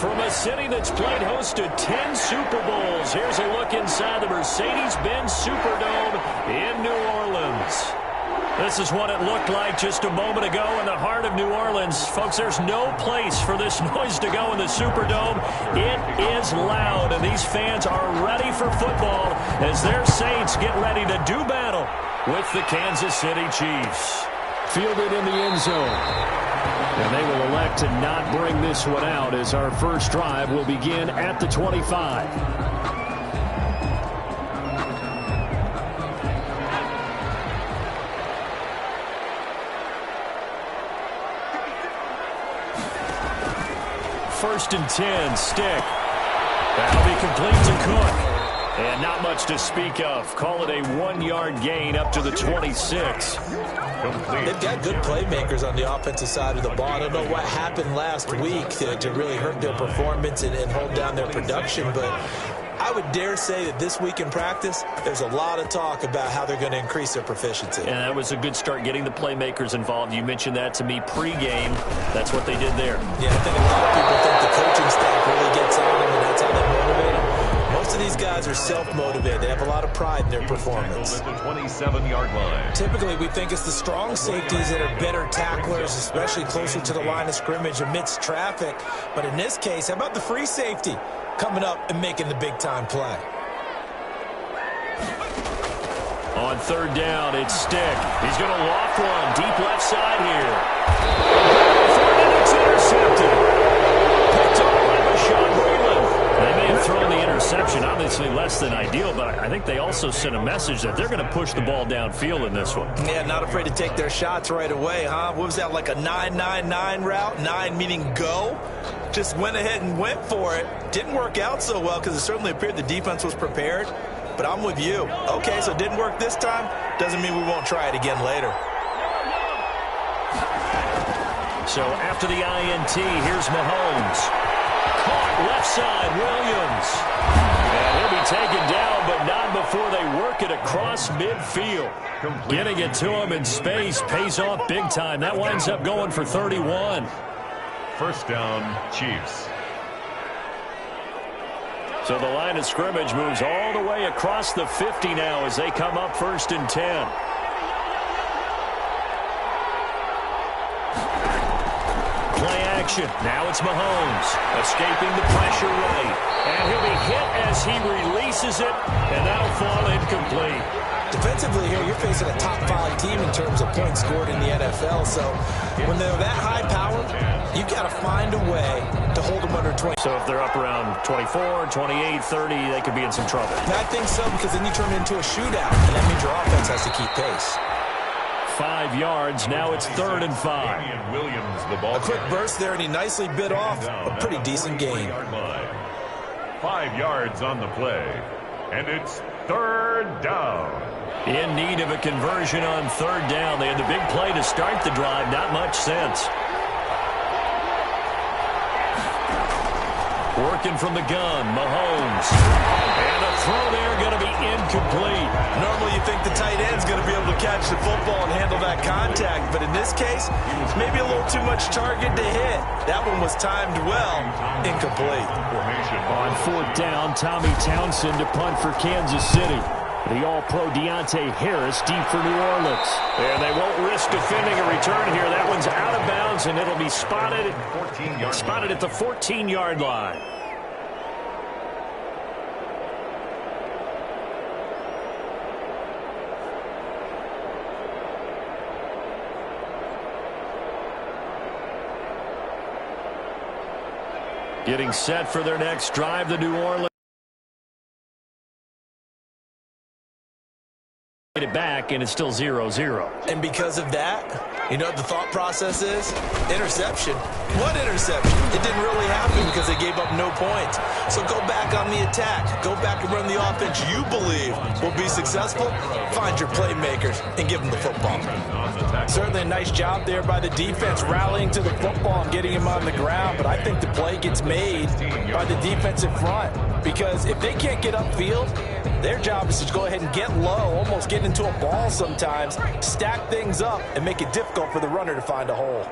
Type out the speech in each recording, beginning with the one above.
From a city that's played host to 10 Super Bowls, here's a look inside the Mercedes-Benz Superdome in New Orleans. This is what it looked like just a moment ago in the heart of New Orleans. Folks, there's no place for this noise to go in the Superdome. It is loud, and these fans are ready for football as their Saints get ready to do battle with the Kansas City Chiefs. Fielded in the end zone. And they will elect to not bring this one out as our first drive will begin at the 25. First and 10, Stick. That'll be complete to Cook. And not much to speak of. Call it a 1-yard gain up to the 26. They've got good playmakers on the offensive side of the ball. I don't know what happened last week to really hurt their performance and hold down their production, but I would dare say that this week in practice, there's a lot of talk about how they're going to increase their proficiency. And that was a good start, getting the playmakers involved. You mentioned that to me pregame. That's what they did there. Yeah, I think a lot of people think the coaching staff really gets on them, and that's how they motivate them. Most of these guys are self-motivated. They have a lot of pride in their performance. At the 27-yard line. Typically, we think it's the strong safeties that are better tacklers, especially closer to the line of scrimmage amidst traffic. But in this case, how about the free safety coming up and making the big-time play? On third down, it's Stick. He's going to loft one deep left side here. And it's intercepted. Picked up by Bashaud Breeland. They may have thrown the interception, obviously less than ideal, but I think they also sent a message that they're going to push the ball downfield in this one. Yeah, not afraid to take their shots right away, huh? What was that, like a 9-9-9 route? 9 meaning go? Just went ahead and went for it. Didn't work out so well because it certainly appeared the defense was prepared. But I'm with you. Okay, so it didn't work this time. Doesn't mean we won't try it again later. So after the INT, here's Mahomes. Caught left side, Williams. And he'll be taken down, but not before they work it across midfield. Getting it to him in space pays off big time. That winds up going for 31. First down, Chiefs. So the line of scrimmage moves all the way across the 50 now as they come up first and 10. Play action. Now it's Mahomes escaping the pressure right. And he'll be hit as he releases it, and that'll fall incomplete. Defensively here, you're facing a top-5 team in terms of points scored in the NFL. So when they're that high-powered, you've got to find a way to hold them under 20. So if they're up around 24, 28, 30, they could be in some trouble. I think so, because then you turn it into a shootout, and that means your offense has to keep pace. 5 yards. Now it's 3rd and 5. Williams, the ball. A quick burst there, and he nicely bit off a pretty decent gain. 5 yards on the play, and it's 3rd down. In need of a conversion on 3rd down. They had the big play to start the drive. Not much sense. Working from the gun, Mahomes. And a throw there going to be incomplete. Normally you think the tight end's going to be able to catch the football and handle that contact, but in this case, maybe a little too much target to hit. That one was timed well, incomplete. On 4th down, Tommy Townsend to punt for Kansas City. The All-Pro Deontay Harris deep for New Orleans. And they won't risk defending a return here. That one's out of bounds, and it'll be spotted at the 14-yard line. Getting set for their next drive, the New Orleans. It back, and it's still 0-0. And because of that, you know what the thought process is? Interception. What interception? It didn't really happen because they gave up no points. So go back on the attack. Go back and run the offense you believe will be successful. Find your playmakers and give them the football. Certainly a nice job there by the defense rallying to the football and getting him on the ground. But I think the play gets made by the defensive front. Because if they can't get upfield, their job is to go ahead and get low, almost get into a ball sometimes, stack things up, and make it difficult for the runner to find a hole.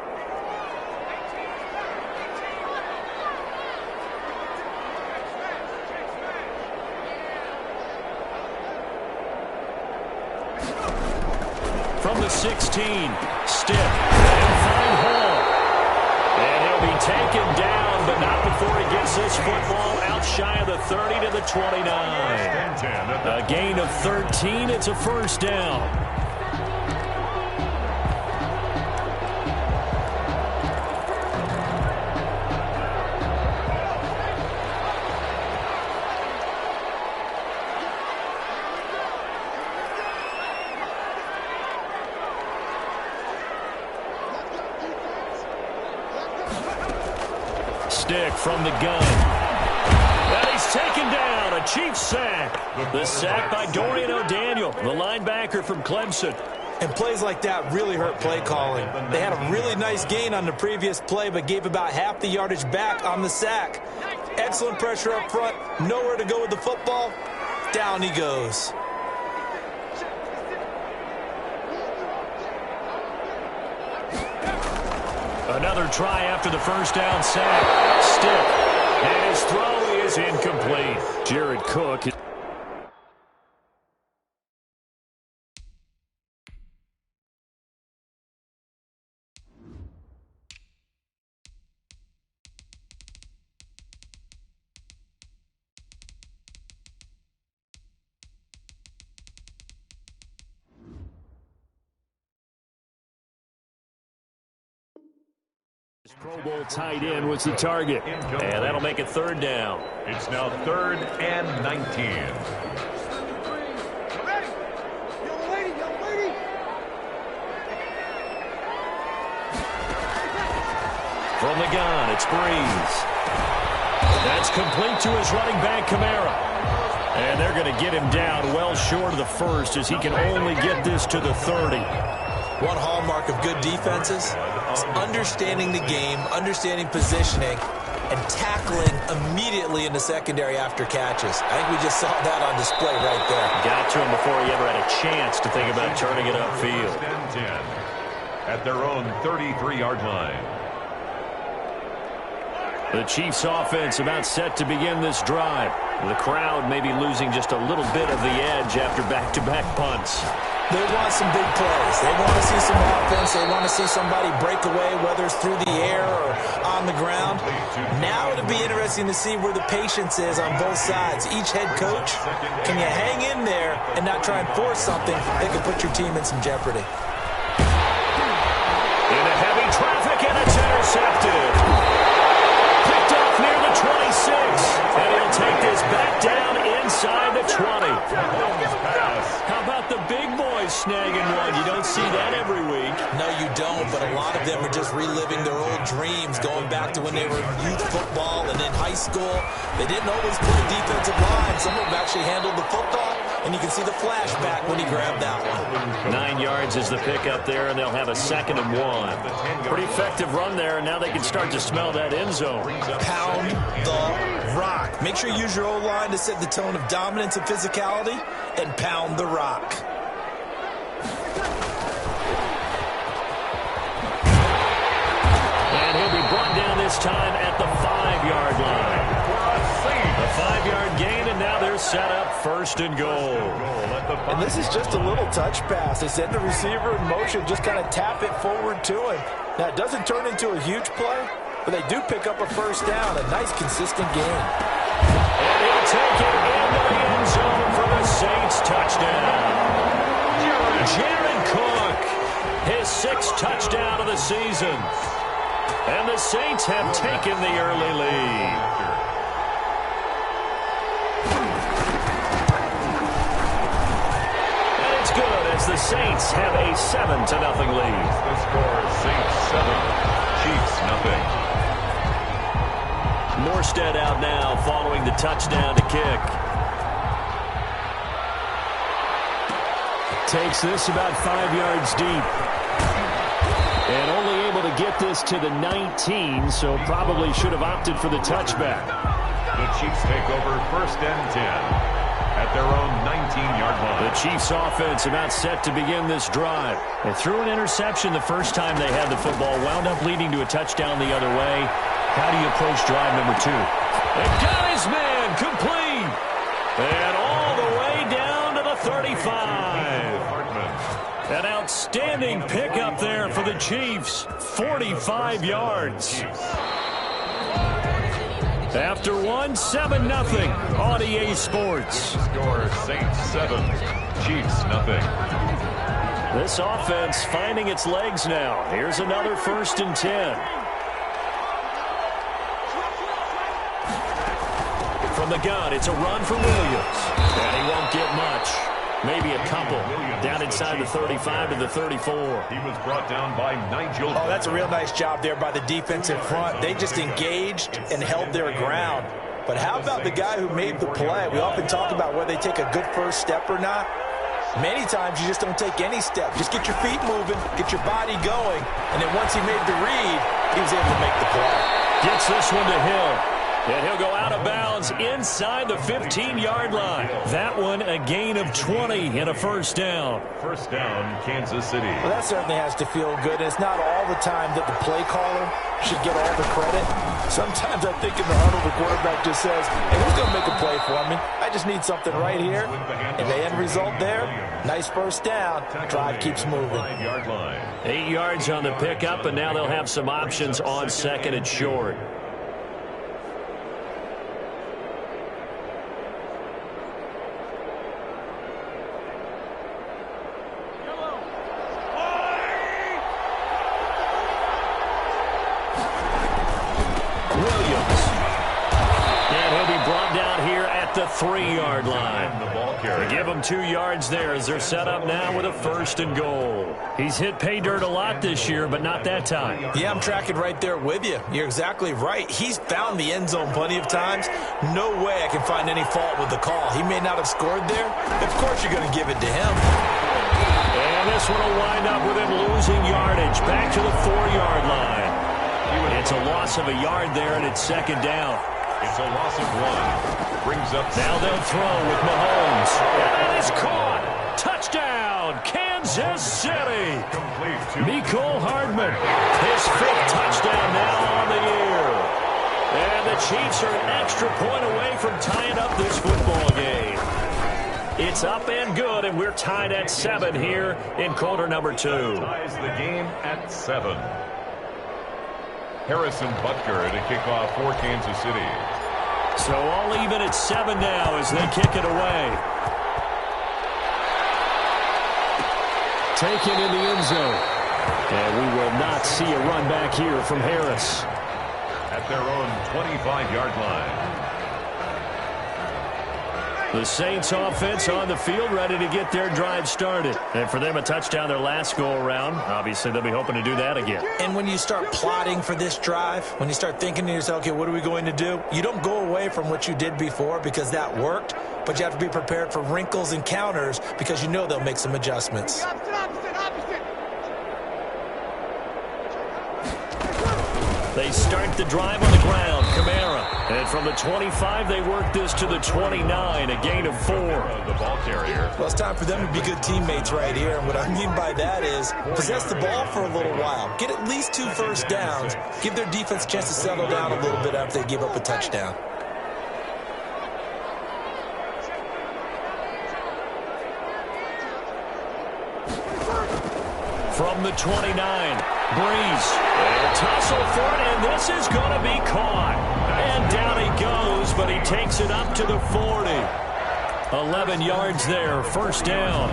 the 16. Stick. And find Hall. And he'll be taken down, but not before he gets this football out shy of the 30 to the 29. A gain of 13. It's a first down. Stick from the gun. And he's taken down. A Chiefs sack. The sack by Dorian O'Daniel, the linebacker from Clemson. And plays like that really hurt play calling. They had a really nice gain on the previous play, but gave about half the yardage back on the sack. Excellent pressure up front. Nowhere to go with the football. Down he goes. Another try after the first down sack. Stick. And his throw is incomplete. Jared Cook. Pro Bowl tight end was the target. And that'll make it third down. It's now 3rd and 19. From the gun, it's Breeze. That's complete to his running back, Kamara. And they're going to get him down well short of the first as he can only get this to the 30. One hallmark of good defenses is understanding the game, understanding positioning, and tackling immediately in the secondary after catches. I think we just saw that on display right there. Got to him before he ever had a chance to think about turning it upfield. 10 at their own 33-yard line. The Chiefs offense about set to begin this drive. The crowd may be losing just a little bit of the edge after back-to-back punts. They want some big plays. They want to see some offense. They want to see somebody break away, whether it's through the air or on the ground. Now it'll be interesting to see where the patience is on both sides. Each head coach, can you hang in there and not try and force something that could put your team in some jeopardy? Into heavy traffic, and it's intercepted. Picked off near the 26. And he'll take this back down inside the 20. How about the big boys snagging one? You don't see that every week. No, you don't, but a lot of them are just reliving their old dreams, going back to when they were youth football and in high school. They didn't always play defensive line. Some of them actually handled the football, and you can see the flashback when he grabbed that one. 9 yards is the pickup there, and they'll have a 2nd and 1. Pretty effective run there, and now they can start to smell that end zone. Pound the rock. Make sure you use your O-line to set the tone of dominance and physicality, and pound the rock. And he'll be brought down this time at the 5-yard line. A 5-yard gain, and now they're set up 1st and goal. And this is just a little touch pass. They send the receiver in motion, just kind of tap it forward to him. Now, it doesn't turn into a huge play, but they do pick up a first down. A nice, consistent gain. And he'll take it into the end zone for the Saints touchdown. Jared Cook, his 6th touchdown of the season. And the Saints have taken the early lead. And it's good as the Saints have a 7-0 lead. The score is Saints 7, Chiefs nothing. Morstead out now following the touchdown to kick. Takes this about 5 yards deep. And only able to get this to the 19, so probably should have opted for the touchback. The Chiefs take over 1st and 10 at their own 19-yard line. The Chiefs offense about set to begin this drive. They threw an interception the first time they had the football, wound up leading to a touchdown the other way. How do you approach drive number 2? They got his man complete. And all the way down to the 35. An outstanding Outstanding pickup there for the Chiefs. 45 yards. After one, 7-0 on EA Sports. Score Saints 7, Chiefs 0. This offense finding its legs now. Here's another 1st and 10. From the gun, it's a run for Williams. And he won't get much. Maybe a couple. Down inside the 35 to the 34. He was brought down by Nigel. Oh, that's a real nice job there by the defensive front. They just engaged and held their ground. But how about the guy who made the play? We often talk about whether they take a good first step or not. Many times you just don't take any step. Just get your feet moving, get your body going, and then once he made the read, he was able to make the play. Gets this one to Hill. And he'll go out of bounds inside the 15-yard line. That one a gain of 20 and a 1st down. 1st down, Kansas City. Well, that certainly has to feel good. And it's not all the time that the play caller should get all the credit. Sometimes I think in the huddle, the quarterback just says, hey, who's going to make a play for me? I just need something right here. And the end result there, nice 1st down. Drive keeps moving. 5-yard line. 8 yards on the pickup, and now they'll have some options on 2nd and short. The 3-yard line. They give him 2 yards there as they're set up now with a 1st and goal. He's hit pay dirt a lot this year, but not that time. Yeah, I'm tracking right there with you. You're exactly right. He's found the end zone plenty of times. No way I can find any fault with the call. He may not have scored there. Of course you're going to give it to him. And this one will wind up with him losing yardage. Back to the 4-yard line. It's a loss of a yard there, and it's 2nd down. It's a loss of 1. Brings up. Now they'll throw with Mahomes. And it's caught. Touchdown, Kansas City. Complete to Mecole Hardman. His 5th touchdown now on the year. And the Chiefs are an extra point away from tying up this football game. It's up and good, and we're tied at 7 here in quarter number 2. Ties the game at 7. Harrison Butker to kick off for Kansas City. So all even at 7 now as they kick it away. Taken in the end zone. And we will not see a run back here from Harris. At their own 25-yard line. The Saints offense on the field ready to get their drive started. And for them, a touchdown their last go-around. Obviously, they'll be hoping to do that again. And when you start plotting for this drive, when you start thinking to yourself, okay, what are we going to do? You don't go away from what you did before because that worked, but you have to be prepared for wrinkles and counters because you know they'll make some adjustments. They start the drive on the ground. Kamara. And from the 25, they work this to the 29, a gain of 4. The ball carrier. Well, it's time for them to be good teammates right here. And what I mean by that is possess the ball for a little while. Get at least 2 first downs. Give their defense a chance to settle down a little bit after they give up a touchdown. From the 29, Breeze. A tussle for it, and this is going to be caught. And down he goes, but he takes it up to the 40. 11 yards there, 1st down.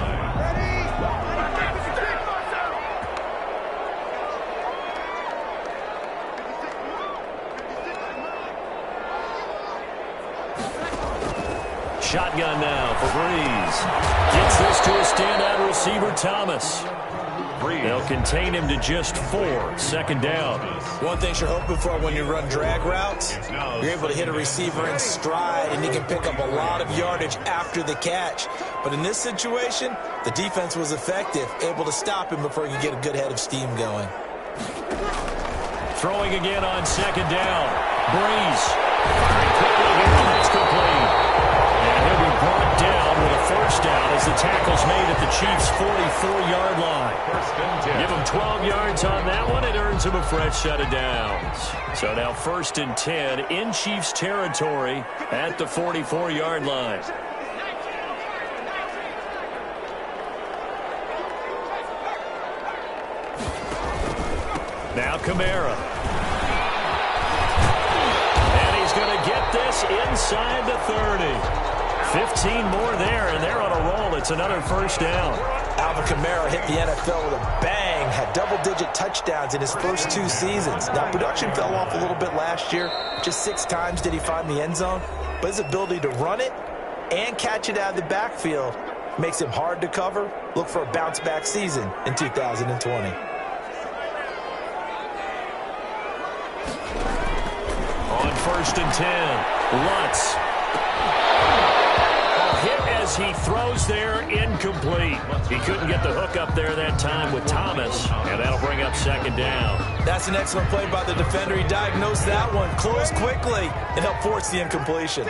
Shotgun now for Breeze. Gets this to a standout receiver, Thomas. They'll contain him to just 4, 2nd down. One thing you're hoping for when you run drag routes, you're able to hit a receiver in stride, and he can pick up a lot of yardage after the catch. But in this situation, the defense was effective, able to stop him before he could get a good head of steam going. Throwing again on 2nd down. Breeze. Firing quickly here, and that's complete. And he'll be brought down with a 1st down as the tackle's made at the Chiefs' 44-yard line. Give him 12 yards on that one. It earns him a fresh set of downs. So now 1st and 10 in Chiefs territory at the 44-yard line. Kamara. And he's going to get this inside the 30. 15 more there, and they're on a roll. It's another first down. Alvin Kamara hit the NFL with a bang, had double-digit touchdowns in his first 2 seasons. Now, production fell off a little bit last year. Just 6 times did he find the end zone. But his ability to run it and catch it out of the backfield makes him hard to cover. Look for a bounce-back season in 2020. On 1st and 10, Lutz. Hit as he throws there, incomplete. He couldn't get the hook up there that time with Thomas, and that'll bring up 2nd down. That's an excellent play by the defender. He diagnosed that one, closed quickly, and helped force the incompletion.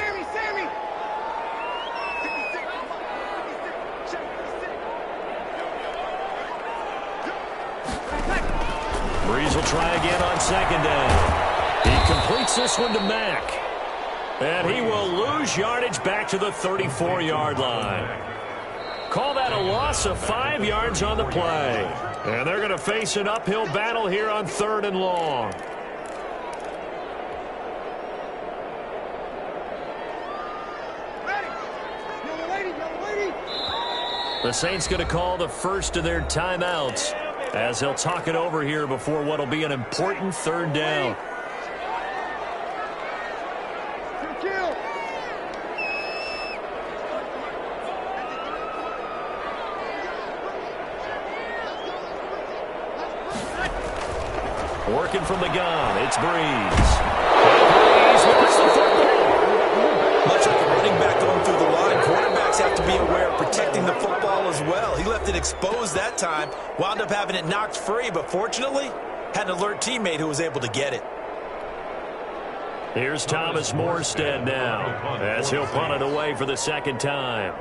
Breeze will try again on 2nd down. He completes this one to Mack. And he will lose yardage back to the 34-yard line. Call that a loss of 5 yards on the play. And they're going to face an uphill battle here on 3rd and long. The Saints going to call the first of their timeouts as they'll talk it over here before what will be an important 3rd down. Working from the gun, it's Breeze. Breeze wants the football. Much like a running back going through the line, quarterbacks have to be aware of protecting the football as well. He left it exposed that time, wound up having it knocked free, but fortunately, had an alert teammate who was able to get it. Here's Thomas Morstead now, as he'll punt it away for the 2nd time.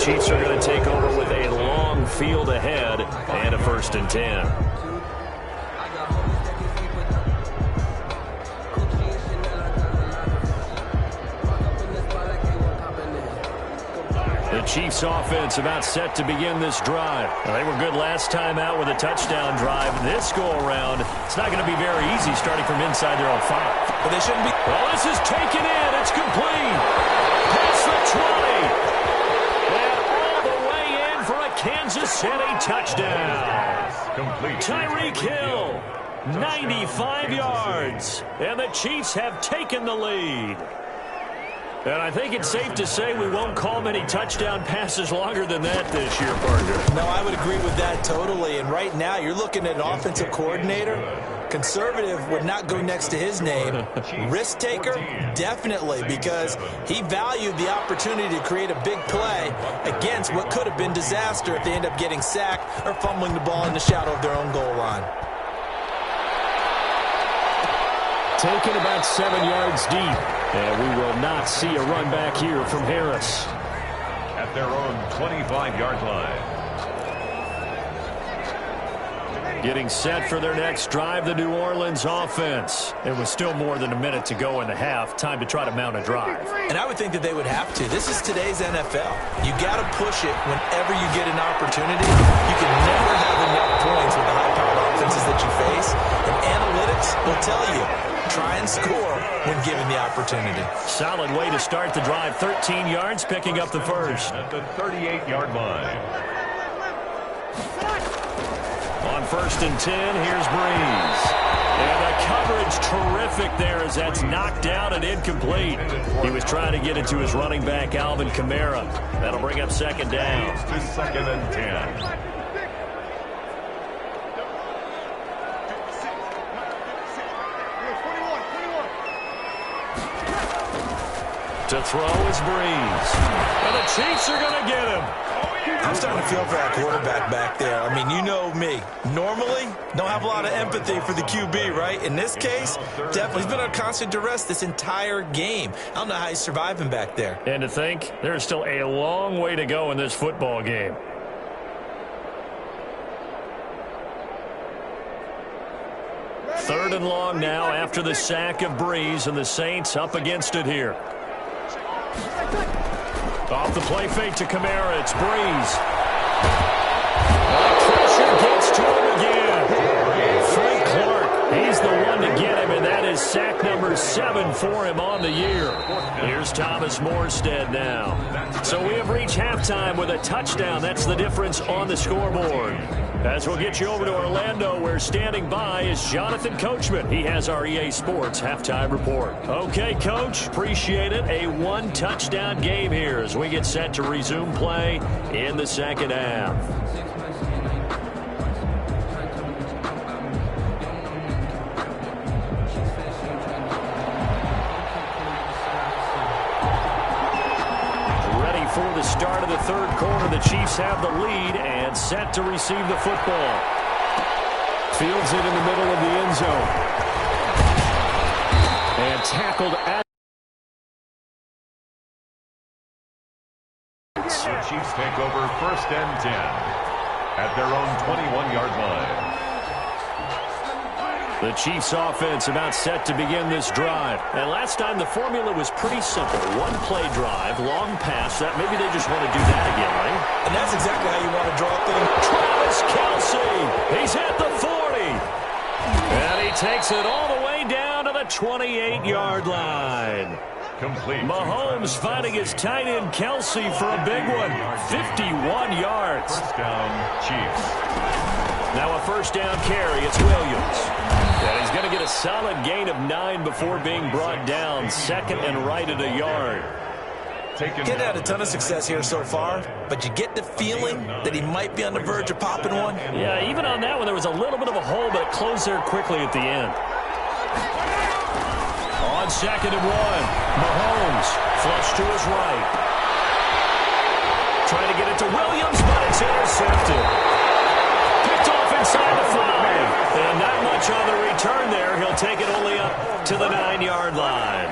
Chiefs are going to take over with a long field ahead and a 1st and 10. The Chiefs offense about set to begin this drive. Well, they were good last time out with a touchdown drive. This go-around, it's not going to be very easy starting from inside their own 5. But they shouldn't be. Well, this is taken in. It's complete. Past the 20. Kansas City touchdown. Tyreek Hill, 95 yards. And the Chiefs have taken the lead. And I think it's safe to say we won't call many touchdown passes longer than that this year, partner. No, I would agree with that totally. And right now, you're looking at an offensive coordinator. Conservative would not go next to his name. Risk taker, definitely, because he valued the opportunity to create a big play against what could have been disaster if they end up getting sacked or fumbling the ball in the shadow of their own goal line. Taken about 7 yards deep. And we will not see a run back here from Harris. At their own 25-yard line. Getting set for their next drive, the New Orleans offense. It was still more than a minute to go in the half. Time to try to mount a drive. And I would think that they would have to. This is today's NFL. You got to push it whenever you get an opportunity. You can never have enough points with the high-powered offenses that you face. And analytics will tell you, try and score when given the opportunity. Solid way to start the drive. 13 yards, picking up the first. At the 38-yard line. On 1st and 10, here's Breeze. And the coverage terrific there as that's knocked out and incomplete. He was trying to get it to his running back, Alvin Kamara. That'll bring up 2nd down. To 2nd and 10. To throw is Breeze. And the Chiefs are going to get him. I'm starting to feel for that quarterback back there. I mean, you know me. Normally, don't have a lot of empathy for the QB, right? In this case, definitely. He's been under constant duress this entire game. I don't know how he's surviving back there. And to think, there's still a long way to go in this football game. 3rd and long now after the sack of Breeze, and the Saints up against it here. Off the play fake to Kamara, it's Breeze. Pressure gets to him again. Frank Clark, he's the one to get him, and that is sack number 7 for him on the year. Here's Thomas Morstead now. So we have reached halftime with a touchdown. That's the difference on the scoreboard. As we'll get you over to Orlando, where standing by is Jonathan Coachman. He has our EA Sports halftime report. Okay, Coach, appreciate it. A 1-touchdown game here as we get set to resume play in the second half. For the start of the 3rd quarter, the Chiefs have the lead and set to receive the football. Fields it in the middle of the end zone. And tackled at The Chiefs take over 1st and 10 at their own 21-yard line. The Chiefs offense about set to begin this drive. And last time the formula was pretty simple. 1-play drive, long pass. That maybe they just want to do that again, right? And that's exactly how you want to draw things. Travis Kelce, he's at the 40. And he takes it all the way down to the 28-yard line. Complete. Mahomes finding his tight end Kelce for a big one. 51 yards. 1st down, Chiefs. Now a 1st down carry. It's Williams. And he's going to get a solid gain of 9 before being brought down. 2nd and right at a yard. Getting had a ton of success here so far, but you get the feeling that he might be on the verge of popping one. Yeah, even on that one, there was a little bit of a hole, but it closed there quickly at the end. On 2nd and 1, Mahomes flush to his right. Trying to get it to Williams, but it's intercepted. Picked off inside the 5. And not much on the return there. He'll take it only up to the 9-yard line.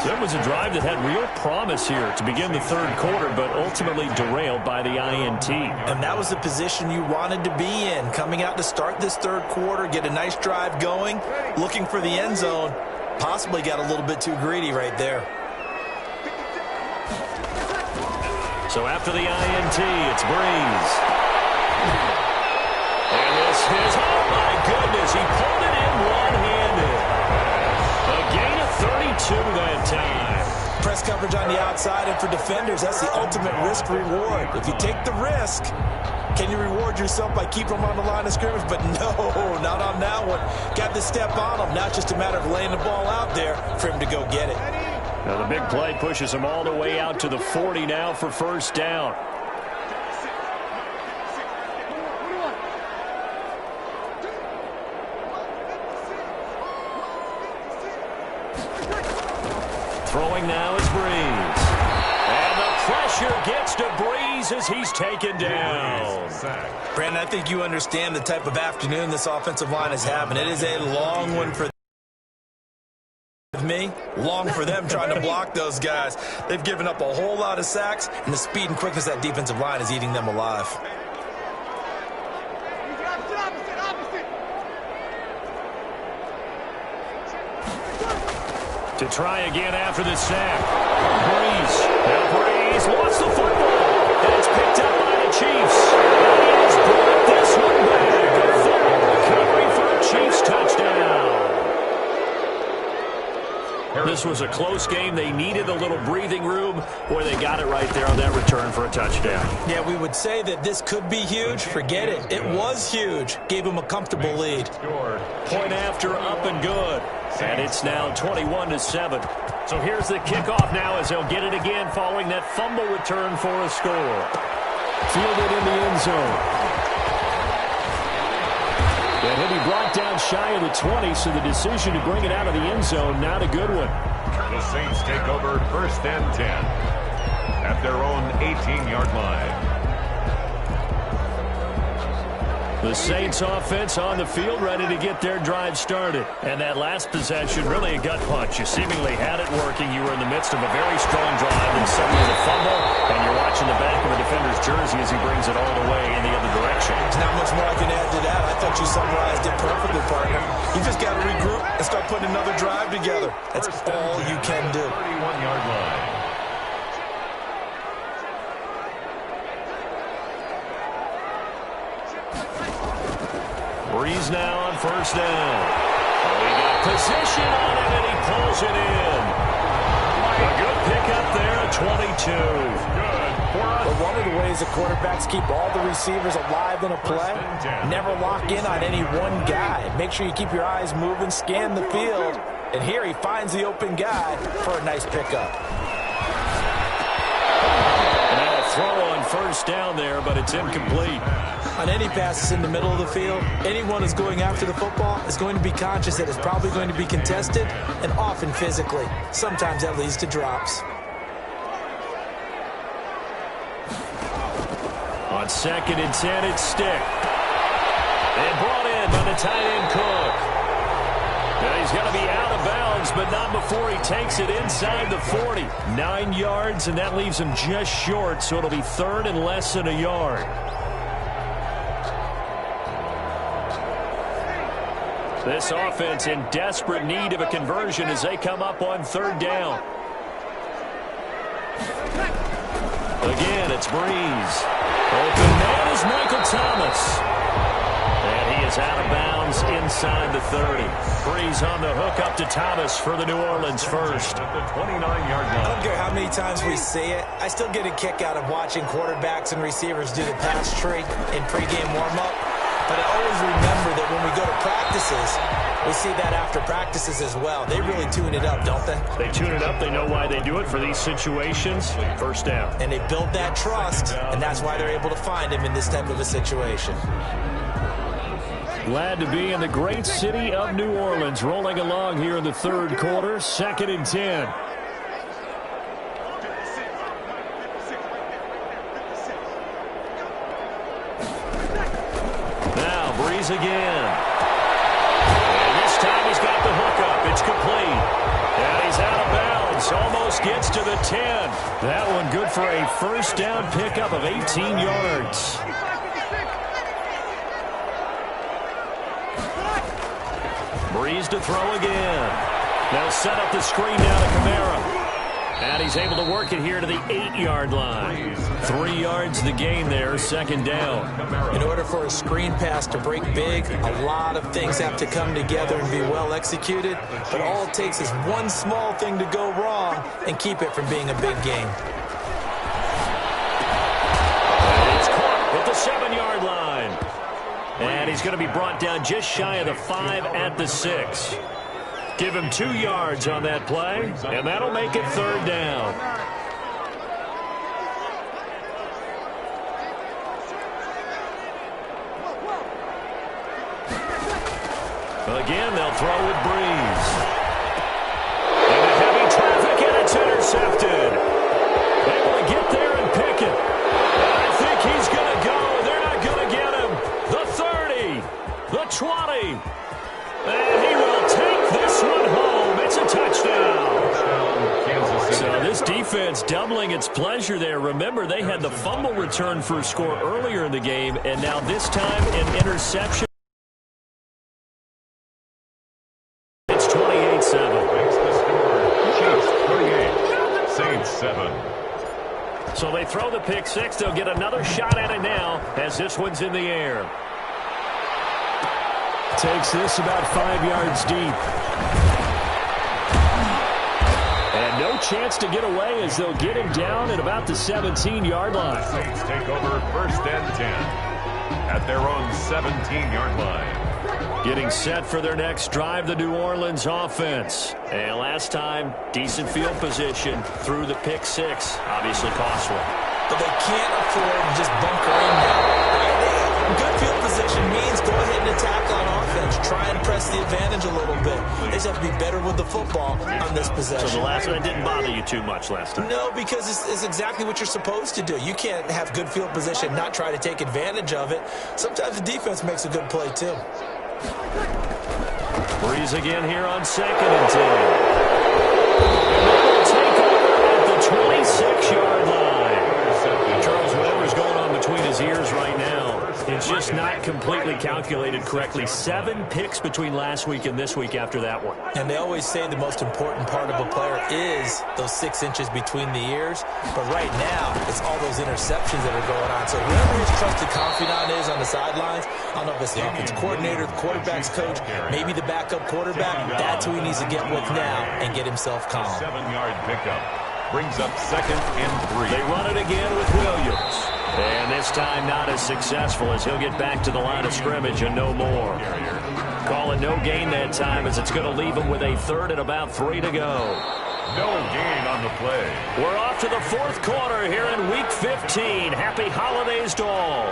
That was a drive that had real promise here to begin the 3rd quarter, but ultimately derailed by the INT. And that was the position you wanted to be in. Coming out to start this 3rd quarter, get a nice drive going, looking for the end zone. Possibly got a little bit too greedy right there. So after the INT, it's Breeze. And this is, oh my goodness, he pulled it in one-handed. A gain of 32 that time. Press coverage on the outside, and for defenders, that's the ultimate risk-reward. If you take the risk, can you reward yourself by keeping them on the line of scrimmage? But no, not on that one. Got the step on him. Now it's just a matter of laying the ball out there for him to go get it. Now the big play pushes him all the way out to the 40 now for 1st down. Throwing now is Breeze. And the pressure gets to Breeze as he's taken down. Brandon, I think you understand the type of afternoon this offensive line is having. It is a long one for me, long for them trying to block those guys. They've given up a whole lot of sacks, and the speed and quickness of that defensive line is eating them alive. To try again after the sack. Breeze. Now Breeze lost the football. And it's picked up by the Chiefs. And he has brought this one back. A full recovery for a Chiefs touchdown. This was a close game. They needed a little breathing room. Boy, they got it right there on that return for a touchdown. Yeah, we would say that this could be huge. Forget it. It was huge. Gave him a comfortable lead. Point after, up and good. And it's now 21-7. So here's the kickoff now as they'll get it again following that fumble return for a score. Fielded in the end zone. And he'll be brought down shy of the 20, so the decision to bring it out of the end zone, not a good one. The Saints take over 1st and 10 at their own 18-yard line. The Saints offense on the field, ready to get their drive started. And that last possession, really a gut punch. You seemingly had it working. You were in the midst of a very strong drive, and suddenly the fumble, and you're watching the back of a defender's jersey as he brings it all the way in the other direction. There's not much more I can add to that. I thought you summarized it perfectly, partner. You just got to regroup and start putting another drive together. That's all you can do. 31-yard line. Breeze now on first down. We got position on him, and he pulls it in. A good pickup there at 22. But one of the ways the quarterbacks keep all the receivers alive in a play, never lock in on any one guy. Make sure you keep your eyes moving, scan the field, and here he finds the open guy for a nice pickup. Now a throw on first down there, but it's incomplete. On any passes in the middle of the field, anyone who's going after the football is going to be conscious that it's probably going to be contested and often physically. Sometimes that leads to drops. On 2nd and 10, it's Stick. And brought in by the tight end Cook. Now he's got to be out of bounds, but not before he takes it inside the 40. 9 yards, and that leaves him just short, so it'll be 3rd and less than a yard. This offense in desperate need of a conversion as they come up on 3rd down. Again, it's Breeze. Open man is Michael Thomas. And he is out of bounds inside the 30. Breeze on the hook up to Thomas for the New Orleans first. At the 29-yard line. I don't care how many times we see it. I still get a kick out of watching quarterbacks and receivers do the pass tree in pregame warm-up. But I always remember that when we go to practices, we see that after practices as well. They really tune it up, don't they? They tune it up. They know why they do it for these situations. First down. And they build that trust, and that's why they're able to find him in this type of a situation. Glad to be in the great city of New Orleans, rolling along here in the 3rd quarter. 2nd and 10. Again. And this time he's got the hookup. It's complete. And he's out of bounds. Almost gets to the 10. That one good for a first down pickup of 18 yards. Breeze to throw again. They'll set up the screen down to Kamara. And he's able to work it here to the 8-yard line. 3 yards the gain there, 2nd down. In order for a screen pass to break big, a lot of things have to come together and be well executed. But all it takes is one small thing to go wrong and keep it from being a big gain. And it's caught at the 7-yard line. And he's going to be brought down just shy of the 5 at the 6. Give him 2 yards on that play, and that'll make it 3rd down. Again, they'll throw with Breeze. Into heavy traffic, and it's intercepted. Able to get there and pick it. I think he's going to go. They're not going to get him. The 30, the 20, and he will take this one home. It's a touchdown. So this defense doubling its pleasure there. Remember, they had the fumble return for a score earlier in the game, and now this time an interception. It's 28-7. Makes the score. Chiefs 28, Saints 7. So they throw the pick six. They'll get another shot at it now as this one's in the air. Takes this about 5 yards deep. And no chance to get away as they'll get him down at about the 17-yard line. Saints take over 1st and 10 at their own 17-yard line. Getting set for their next drive, the New Orleans offense. And last time, decent field position through the pick six. Obviously costly. But they can't afford to just bunker in now. Good field position means go ahead and attack on offense. Try and press the advantage a little bit. They just have to be better with the football on this possession. So the last one didn't bother you too much last time? No, because it's exactly what you're supposed to do. You can't have good field position, not try to take advantage of it. Sometimes the defense makes a good play, too. Breeze again here on 2nd and 10. And they'll take over at the 26-yard line. Charles, whatever's going on between his ears right now, it's it's just not completely calculated correctly. 7 picks between last week and this week after that one. And they always say the most important part of a player is those 6 inches between the ears. But right now, it's all those interceptions that are going on. So whoever his trusted confidant is on the sidelines, I don't know if it's the offensive coordinator, the quarterback's coach, maybe the backup quarterback, that's who he needs to get with now and get himself calm. 7-yard pickup. Brings up 2nd and 3. They run it again with Williams. And this time not as successful as he'll get back to the line of scrimmage and no more. Calling no gain that time as it's going to leave him with a 3rd and about 3 to go. No gain on the play. We're off to the 4th quarter here in Week 15. Happy holidays to all.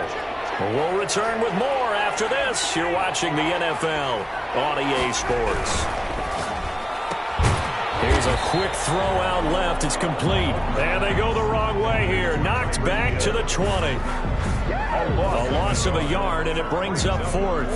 We'll return with more after this. You're watching the NFL on EA Sports. Here's a quick throw out left. It's complete. And they go the wrong way here. Knocked back to the 20. A loss of a yard, and it brings up 4th.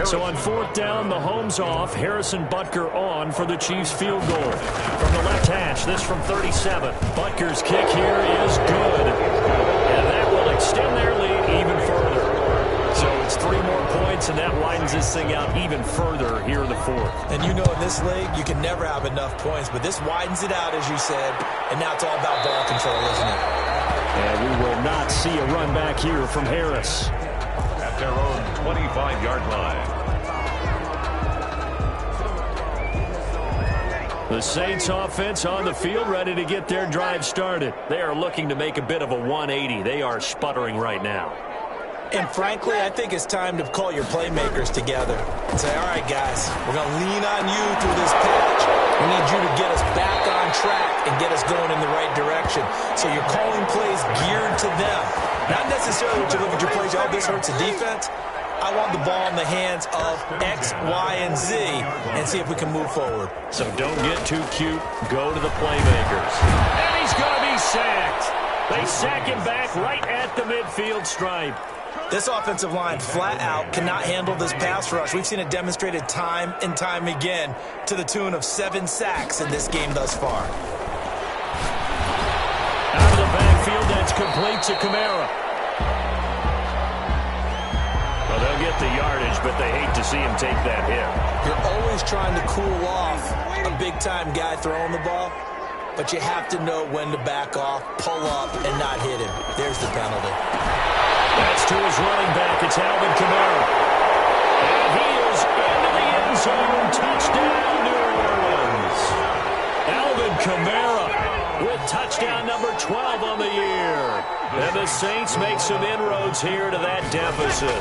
So on 4th down, the home's off. Harrison Butker on for the Chiefs field goal. From the left hash, this from 37. Butker's kick here is good. And that will extend their lead even further. So it's 3 more points, and that widens this thing out even further here in the 4th. And you know in this league, you can never have enough points, but this widens it out, as you said, and now it's all about ball control, isn't it? And we will not see a run back here from Harris. At their own 25-yard line. The Saints offense on the field, ready to get their drive started. They are looking to make a bit of a 180. They are sputtering right now. And frankly, I think it's time to call your playmakers together and say, all right, guys, we're going to lean on you through this patch. We need you to get us back on track and get us going in the right direction. So you're calling plays geared to them. Not necessarily when you look at your plays, oh, this hurts the defense. I want the ball in the hands of X, Y, and Z and see if we can move forward. So don't get too cute. Go to the playmakers. And he's going to be sacked. They sack him back right at the midfield stripe. This offensive line flat out cannot handle this pass rush. We've seen it demonstrated time and time again to the tune of 7 sacks in this game thus far. Out of the backfield, that's complete to Kamara. Well, they'll get the yardage, but they hate to see him take that hit. You're always trying to cool off a big-time guy throwing the ball, but you have to know when to back off, pull up, and not hit him. There's the penalty. That's to his running back. It's Alvin Kamara. And he is into the end zone. Touchdown, New Orleans. Alvin Kamara with touchdown number 12 on the year. And the Saints make some inroads here to that deficit.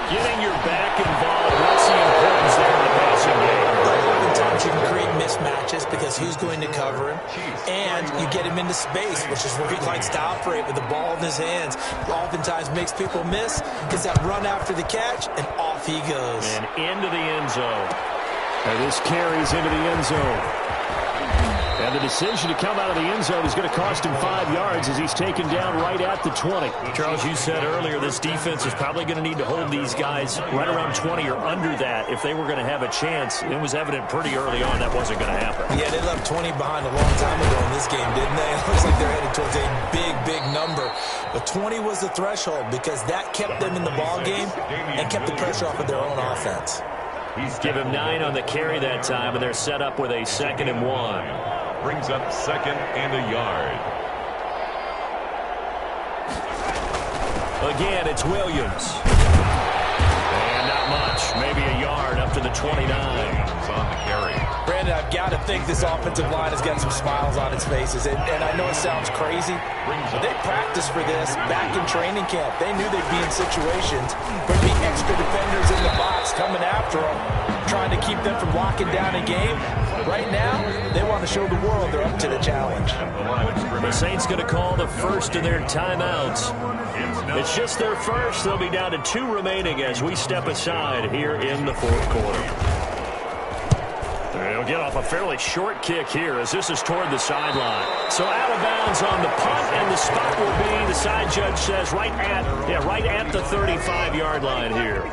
Getting your back involved, what's the importance there in the passing game? Oftentimes you can create mismatches because who's going to cover him, and you get him into space, which is where he likes to operate with the ball in his hands. Oftentimes makes people miss, gets that run after the catch, and off he goes. And into the end zone. And this carries into the end zone. And the decision to come out of the end zone is going to cost him 5 yards as he's taken down right at the 20. Charles, you said earlier this defense is probably going to need to hold these guys right around 20 or under that if they were going to have a chance. It was evident pretty early on that wasn't going to happen. Yeah, they left 20 behind a long time ago in this game, didn't they? It looks like they're headed towards a big, big number. But 20 was the threshold because that kept them in the ball game and kept the pressure off of their own offense. Give him 9 on the carry that time, and they're set up with a 2nd and 1. Brings up 2nd and a yard. Again, it's Williams. And not much. Maybe a yard up to the 29. On the carry. Brandon, I've got to think this offensive line has got some smiles on its faces. And I know it sounds crazy, but they practiced for this back in training camp. They knew they'd be in situations where there'd be extra defenders in the box coming after them, trying to keep them from locking down a game. Right now, they want to show the world they're up to the challenge. The Saints going to call the first of their timeouts. It's just their first. They'll be down to 2 remaining as we step aside here in the 4th quarter. They'll get off a fairly short kick here as this is toward the sideline. So out of bounds on the punt, and the spot will be, the side judge says, right at the 35-yard line here.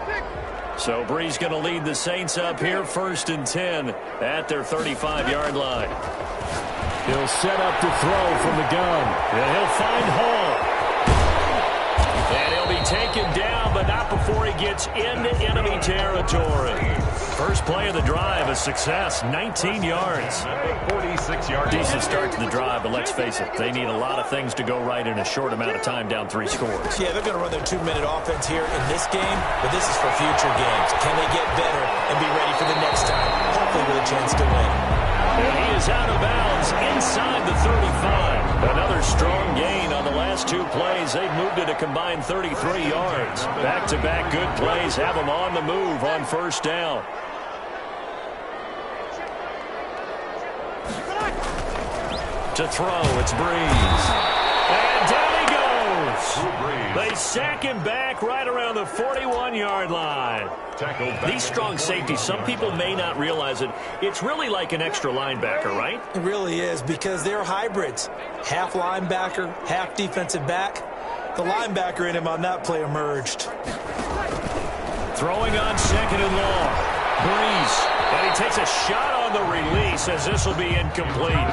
So Brees going to lead the Saints up here, 1st and 10 at their 35-yard line. He'll set up to throw from the gun, and he'll find Hall. taken down, but not before he gets into enemy territory. First play of the drive, a success, 19 yards. 46 yards. Decent start to the drive, but let's face it, they need a lot of things to go right in a short amount of time, down 3 scores. Yeah, they're going to run their 2-minute offense here in this game, but this is for future games. Can they get better and be ready for the next time? Hopefully with a chance to win. And he is out of bounds inside the 35. Another strong gain on the last 2 plays. They've moved it a combined 33 yards. Back-to-back good plays have them on the move on first down. To throw, it's Breeze. And down he goes. They sack him back right around the 41-yard line. These strong safeties, some people may not realize it. It's really like an extra linebacker, right? It really is, because they're hybrids. Half linebacker, half defensive back. The linebacker in him on that play emerged. Throwing on second and long. Breeze. And he takes a shot on the release as this will be incomplete.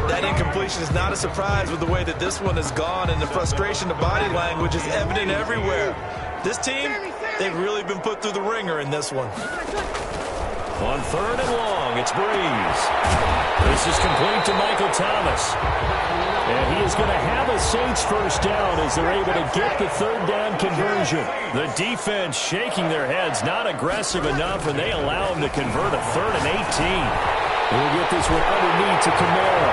That incompletion is not a surprise with the way that this one has gone, and the frustration, the body language is evident everywhere. This team, they've really been put through the ringer in this one. On third and long, it's Breeze. This is complete to Michael Thomas. And he is going to have a Saints first down as they're able to get the third down conversion. The defense shaking their heads, not aggressive enough, and they allow him to convert a 3rd and 18. We'll get this one underneath to Kamara.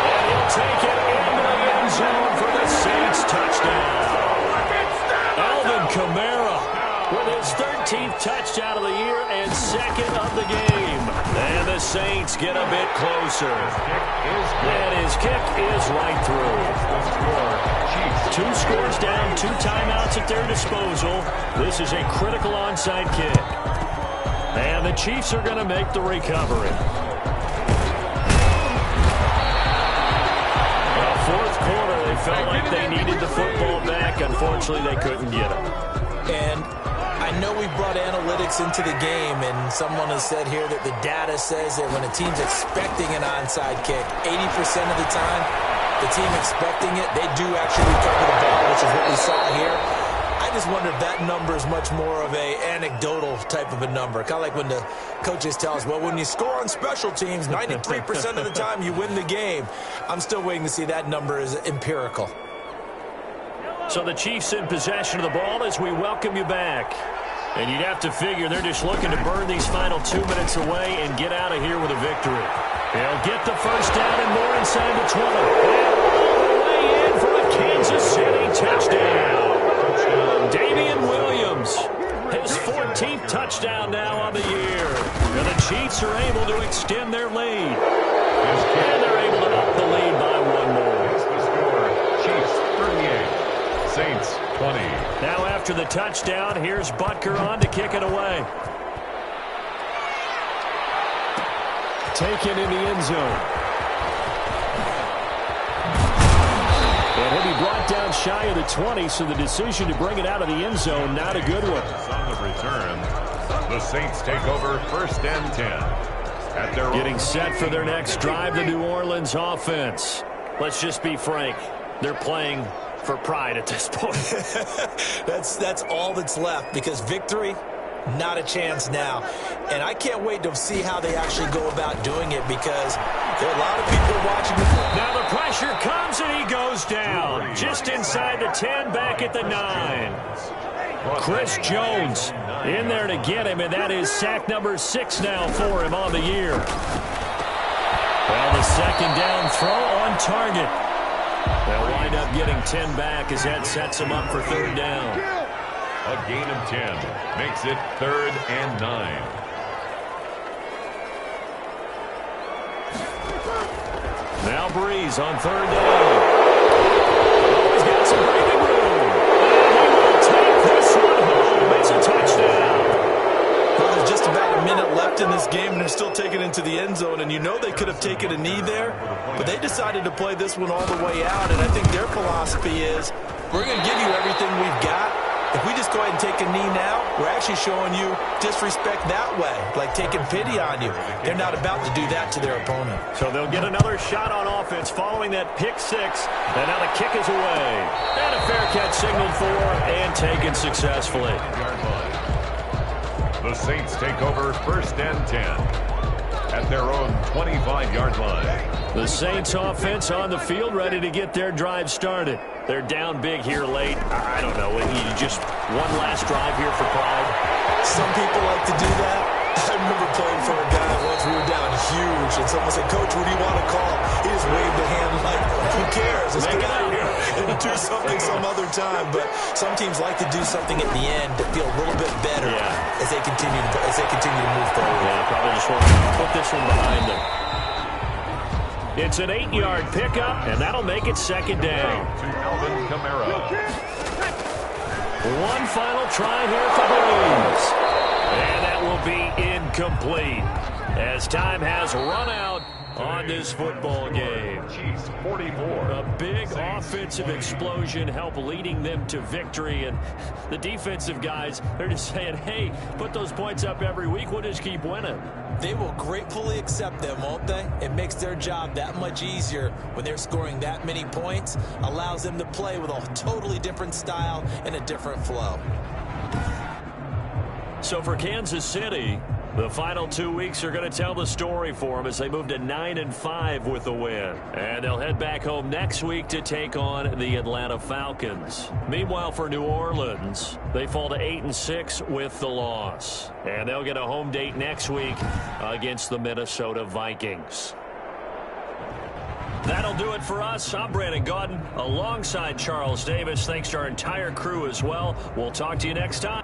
And he'll take it into the end zone for the Saints touchdown. Alvin Kamara with his 13th touchdown of the year and 2nd of the game. And the Saints get a bit closer. And his kick is right through. 2 scores down, 2 timeouts at their disposal. This is a critical onside kick. And the Chiefs are going to make the recovery. Well, 4th quarter, they felt like they needed the football back. Unfortunately, they couldn't get it. And I know we brought analytics into the game, and someone has said here that the data says that when a team's expecting an onside kick, 80% of the time, the team expecting it, they do actually recover the ball, which is what we saw here. I just wonder if that number is much more of a anecdotal type of a number. Kind of like when the coaches tell us, well, when you score on special teams, 93% of the time you win the game. I'm still waiting to see that number is empirical. So the Chiefs in possession of the ball as we welcome you back. And you'd have to figure they're just looking to burn these final 2 minutes away and get out of here with a victory. They'll get the first down and more inside the 20. And all the way in for a Kansas City touchdown. Damian Williams, his 14th touchdown now on the year. And the Chiefs are able to extend their lead. And they're able to up the lead by 1 more. The score, Chiefs 38, Saints 20. Now after the touchdown, here's Butker on to kick it away. Taken in the end zone. And he'll be brought down shy of the 20, so the decision to bring it out of the end zone, not a good one. On the return, the Saints take over 1st and 10. At their Getting set for their next drive, the New Orleans offense. Let's just be frank. They're playing for pride at this point. That's all that's left, because victory, not a chance now. And I can't wait to see how they actually go about doing it, because there are a lot of people watching. Now the pressure comes and he goes down. Just inside the 10, back at the 9. Chris Jones in there to get him, and that is sack number 6 now for him on the year. Well, the second down throw on target. They'll wind up getting 10 back as that sets them up for 3rd down. A gain of 10 makes it 3rd and 9. Now Breeze on 3rd down. Oh, he's got some breathing room. And he will take this one home. It's a touchdown. Well, there's just about a minute left in this game, and they're still taking it into the end zone. And you know they could have taken a knee there, but they decided to play this one all the way out. And I think their philosophy is, we're going to give you everything we've got. If we just go ahead and take a knee now, we're actually showing you disrespect that way, like taking pity on you. They're not about to do that to their opponent. So they'll get another shot on offense following that pick 6. And now the kick is away. And a fair catch signaled for and taken successfully. The Saints take over 1st and 10 at their own 25-yard line. The Saints offense on the field, ready to get their drive started. They're down big here late. I don't know. You just one last drive here for pride. Some people like to do that. I remember playing for a guy once. We were down huge, and someone said, "Coach, what do you want to call?" He just waved a hand like, "Who cares? Let's get out of here and do something some other time." But some teams like to do something at the end to feel a little bit better as they continue to move forward. Yeah, probably just want to put this one behind them. It's an 8-yard pickup, and that'll make it 2nd down. To Alvin Kamara. One final try here for Breeze. And that will be incomplete as time has run out on this football game. Chiefs 44. A big offensive explosion helped leading them to victory. And the defensive guys, they're just saying, hey, put those points up every week. We'll just keep winning. They will gratefully accept them, won't they? It makes their job that much easier when they're scoring that many points. Allows them to play with a totally different style and a different flow. So for Kansas City, the final 2 weeks are going to tell the story for them as they move to 9-5 with the win. And they'll head back home next week to take on the Atlanta Falcons. Meanwhile, for New Orleans, they fall to 8-6 with the loss. And they'll get a home date next week against the Minnesota Vikings. That'll do it for us. I'm Brandon Gaudin alongside Charles Davis. Thanks to our entire crew as well. We'll talk to you next time.